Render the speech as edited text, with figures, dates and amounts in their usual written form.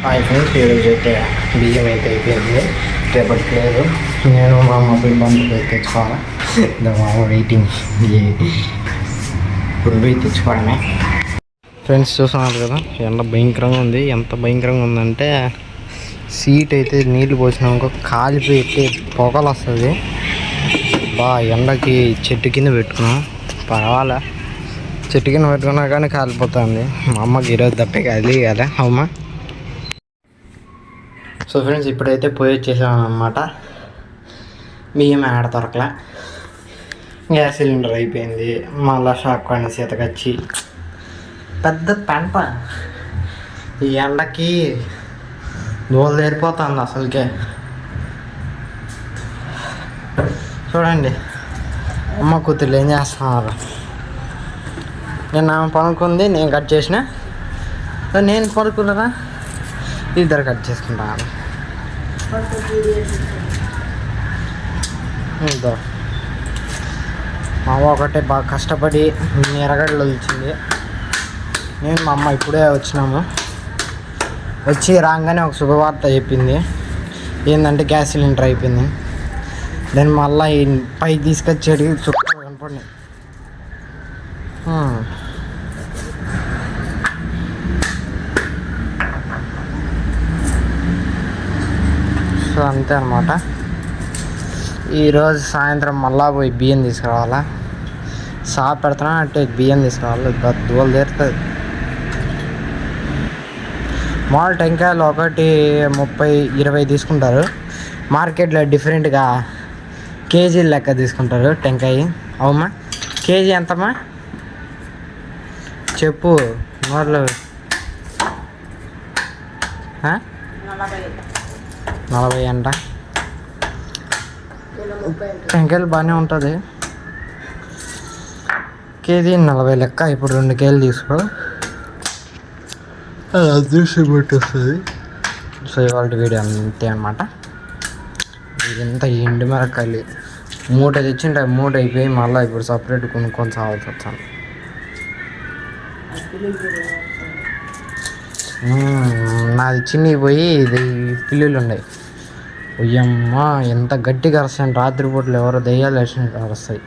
Hi friends, ఈరోజు అయితే బియ్యం అయితే అయిపోయింది. రేపటికి లేదు, నేను మా అమ్మ బంధువులు అయితే తెచ్చుకోవాలి. మా అమ్మ వెయిటింగ్ ఇప్పుడు పోయి తెచ్చుకోవడమే. ఫ్రెండ్స్ చూస్తున్నారు కదా, ఎండ భయంకరంగా ఉంది. ఎంత భయంకరంగా ఉందంటే సీట్ అయితే నీళ్ళు పోసినాక కాలిపోయి పొగలు వస్తుంది. ఎండకి చెట్టు కింద పెట్టుకున్నాం, పర్వాలే. చెట్టు కింద పెట్టుకున్నా కానీ కాలిపోతుంది. మా అమ్మకి ఈరోజు తప్పే కాదు కదా అమ్మ. సో ఫ్రెండ్స్, ఇప్పుడైతే పోయి వచ్చేసాం అన్నమాట. బియ్యం ఆడ దొరకలే, గ్యాస్ సిలిండర్ అయిపోయింది. మళ్ళీ షాక్ పడిన సీతకొచ్చి పెద్ద పెంట. ఈ ఎండకి దూలు తేరిపోతుంది అసలుకే. చూడండి అమ్మ కూతురు ఏం చేస్తున్నారు. నేను ఆమె పనుకుంది, నేను కట్ చేసిన. నేను పడుకున్నారా, ఇద్దరు కట్ చేసుకుంటాను. ఇద్దరు మా అమ్మ ఒకటే బాగా కష్టపడి ఎరగడ్డలు వచ్చింది. నేను మా అమ్మ ఇప్పుడే వచ్చినాము. వచ్చి రాగానే ఒక శుభవార్త చెప్పింది. ఏంటంటే గ్యాస్ సిలిండర్ అయిపోయింది. దాన్ని మళ్ళీ పైకి తీసుకొచ్చేది చుక్కలు కనపడినాయి. సో అంతే అన్నమాట. ఈరోజు సాయంత్రం మళ్ళా పోయి బియ్యం తీసుకురావాలా. షాప్ పెడుతున్నా అంటే బియ్యం తీసుకురావాలి. దూలు తీరుతుంది. మామూలు టెంకాయలు ఒకటి 30-20 తీసుకుంటారు. మార్కెట్లో డిఫరెంట్గా కేజీల లెక్క తీసుకుంటారు టెంకాయ. అవుమా, కేజీ ఎంతమ్మా చెప్పు. నోట్లో 40 అంట. టెంకాయలు బాగానే ఉంటుంది. కేజీ 40 లెక్క. ఇప్పుడు 2 కేజీలు తీసుకో, అది అదృష్టం పెట్టి వస్తుంది. సో ఇవాళ వీడియో అంతే అన్నమాట. ఇదంతా ఎండు మిరపకాయలు మూట తెచ్చింటే మూట అయిపోయి మళ్ళీ ఇప్పుడు సపరేట్ కొనుక్కొని సాగుతూ వచ్చాను. నాది చిన్నవి పోయి ఇది పిల్లులు ఉన్నాయి. ఉయ్యమ్మ ఎంత గట్టిగా అరుస్తాయి. రాత్రిపూటలు ఎవరో దెయ్యాలు వేసినట్టు అరుస్తాయి.